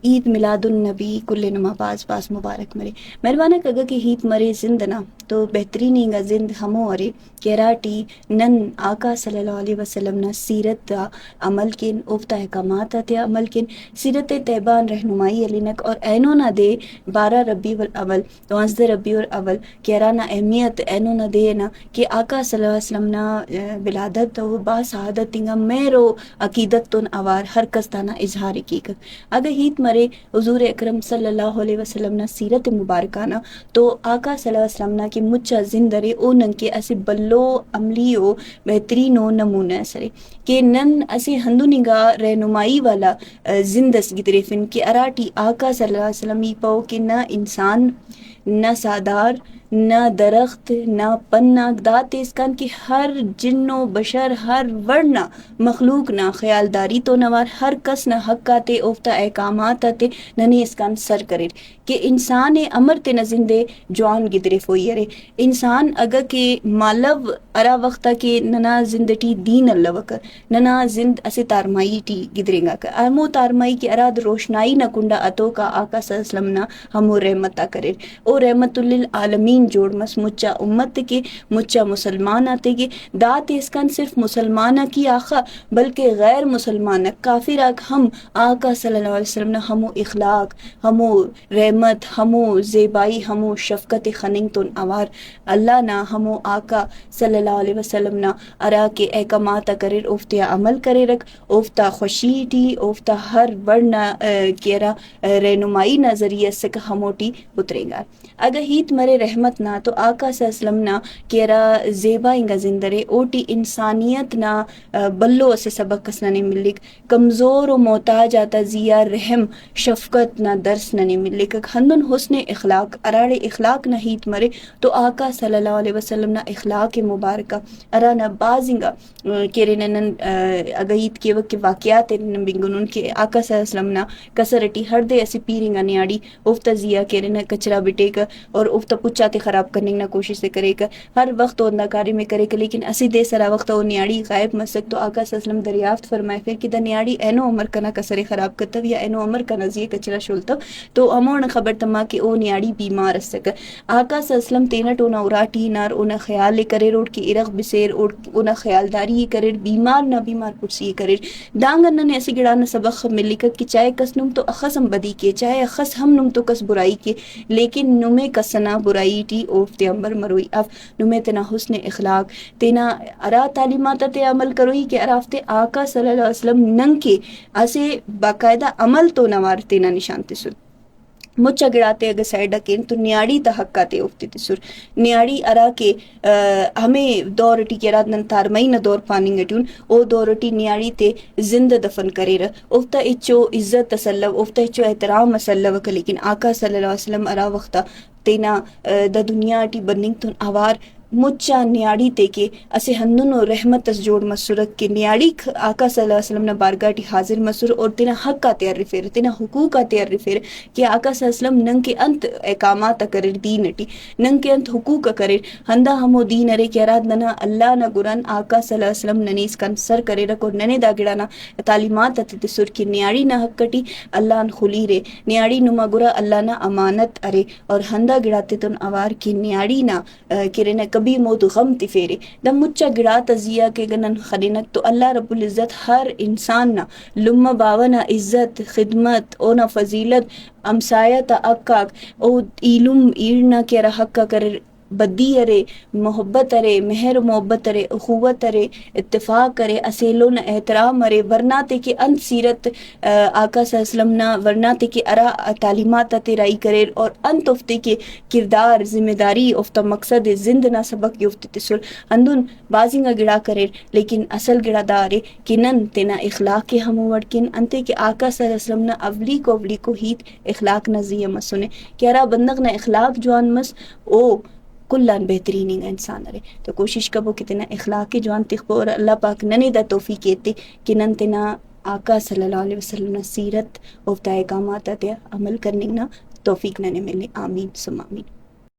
عید میلاد النبی کل نما باز باز مبارک مرے مہربانہ کگا کہ ہیت مرے زند نا تو بہترین گا زند ہمو ارے کیراٹی نن آقا صلی اللہ علیہ وسلم نا سیرت عمل کن اوفتا احکامات تے عمل کن سیرت طیبان رہنمائی علینک اور اینو نا دے 12 ربیع الاول 12 ربیع الاول کیرانا اہمیت اینو نا دے نا کہ آقا صلی اللہ علیہ وسلم نا ولادت و با سعادت تنگا میرو عقیدت تن اوار ہر کستانا اظہار کی اگر ہیت مرے حضور اکرم صلی اللہ علیہ وسلم نا سیرت مبارکانہ تو آقا صلی اللہ علیہ وسلم نا کی مچا زندرے او نن کے اسے بلو عملیو بہترینو نمونہ سرے کہ نن اسے ہندو نگا رہنمائی والا زندس گدرے فن کہ اراٹی آقا صلی اللہ علیہ وسلم ہی پاؤ کہ نہ انسان نہ سادار نہ درخت نہ پنا دات اس کان کی ہر جنو بشر ہر ورنہ مخلوق نہ خیالداری تو نوار ہر کس نہ حق آتے اوفتا احکامات آتے ننے اس کان سر کرے کہ انسان امر تے نزندے جوان گدرے فوئی ارے انسان اگر کہ مالو ارا وقتا کہ ننا زندٹی دین اللہ وکر ننا زند اسے تارمائی ٹی گدرے گا کر امو تارمائی کی اراد روشنائی نہ کنڈا اتو کا آقا صلی اللہ علیہ وسلم نا ہمو رحمتا کرے او رحمت للعالمین جوڑ مس مچا امت کے مچا مسلمان آتے کے دات اس کن صرف مسلمانہ کی آخا بلکہ غیر مسلمانہ کافر آگ ہم آقا صلی اللہ علیہ وسلم نے ہمو اخلاق ہمو رحمت ہمو زیبائی ہمو شفقت خننگ تن اوار اللہ نا ہمو آقا صلی اللہ علیہ وسلم نا ارا کے احکامات کرے اوفتا عمل کرے رکھ اوفتا خوشی ٹی اوفتا ہر ورنہ کیرا رہنمائی نظریہ سک ہموٹی اترے گا اگر ہیت مرے رحمت نا تو آقا صلی اللہ علیہ وسلم نا کیرا زیبا انگا زندرے اوٹی انسانیت نا بلو اسے سبق کس ننے ملک کمزور و محتاج آتا زیا رحم شفقت نا درس ننے ملک ہندن حسن اخلاق اراڑے اخلاق نا ہیت مرے تو آقا صلی اللہ علیہ وسلم نا اخلاق مبارکہ ارانا بازنگا کیرے ننن اگر ہیت کے وقت واقعات نن بنگنن کے آقا صلی اللہ علیہ وسلم نا کسرٹی ہر دے ایسی پیرنگا نیاڑی افتا زیا کیرے نا کچرا بٹے کا اور افتا پچاتے خراب کرنے نا کوشش سے کرے گا ہر وقت وہ کاری میں کرے گا لیکن اسی دے سرا وقت وہ نیاڑی غائب مسک تو آقا صلی اللہ علیہ وسلم دریافت فرمائے پھر کہ دا نیاڑی اینو عمر کنا کسرے خراب کرتا یا اینو عمر کنا زیے کچرا شولتا تو امون خبر تما کہ او نیاڑی بیمار اسک آقا صلی اللہ علیہ وسلم تینا ٹونا اراٹی نار اونا خیال کرے روڈ کی ارغ بسیر اونا خیالداری کرے بیمار نہ بیمار پرسی کرے دانگن نے ایسی گڑانا سبق ملی کہ چاہے کس نم تو اخس ہم بدی کے چاہے اخس ہم نم تو کس برائی کے لیکن نمے کسنا برائی ٹی اوفتے امبر مروئی اف نمے تینا حسن اخلاق تینا ارا تعلیمات تے عمل کروئی کہ ارافتے آقا صلی اللہ علیہ وسلم ننگ کے اسے باقاعدہ عمل تو نوار تینا نشانتے سن مچا گڑاتے اگر سائڈ کین تو نیاڑی تا حق آتے اوفتے تسر نیاڑی ارا کے ہمیں دورٹی کے رات نن تارمئی نہ دور پاننگ ٹیون او دورٹی نیاڑی تے زندہ دفن کرے رہا اوفتا اچو عزت تسلو اوفتا اچو احترام مسلو کا لیکن آقا صلی اللہ علیہ وسلم ارا وقتا تینا دا دنیا ٹی بننگ تن آوار مچا نیاڑی تے کے اسے ہندن و رحمت اس جوڑ مسورت کے نیاڑی آقا صلی اللہ علیہ وسلم نے بارگاہ ٹی حاضر مسور اور تینا حق کا تیار رفیر تینا حقوق کا تیار رفیر کہ آقا صلی اللہ علیہ وسلم ننگ کے انت احکامات کرر دین ٹی ننگ کے انت حقوق کرر ہندا ہمو دین ارے کہ اراد ننا اللہ نہ گران آقا صلی اللہ علیہ وسلم ننی اس کن سر کرے رکھ اور ننے دا گڑانا تعلیمات تے سر کی نیاڑی نہ حق کٹی اللہ ان خلی رے نیاڑی نما گرا اللہ نہ امانت ارے اور ہندا گڑاتے تن اوار کی نیاڑی نہ کرے نہ کبھی موت غم تی فیرے دا مچا گڑا تزیا کے گنن خدینک تو اللہ رب العزت ہر انسان نا لما باونا عزت خدمت اونا فضیلت امسایہ تا اکاک او علم ایرنا کے حق کا کر بدی ارے محبت ارے مہر محبت ارے اخوت ارے اتفاق کرے اسیلون احترام ارے ورناتے کے انت سیرت آقا صلی اللہ علیہ وسلم نا ورناتے کے ارا تعلیمات تیرائی کرے اور انت افتے کے کردار ذمہ داری افتا مقصد زند نا سبق یفتے تسل اندون بازنگا گڑا کرے لیکن اصل گڑا دارے کہ نن تینا اخلاق کے ہمو وڑکن انتے کہ آقا صلی اللہ علیہ وسلم نا اولی کو ہیت اخلاق نزیہ مسنے کہ ارا بندگ نا اخلاق جوان مس او کلان بہترین انسان رہے تو کوشش کبو کہ تینا اخلاق کے جوان تخبو اور اللہ پاک ننے دا توفیق کہتے کہ نن تینا آقا صلی اللہ علیہ وسلم نا سیرت اوفتا احکامات تے عمل کرنے نا توفیق ننے ملے آمین ثم آمین.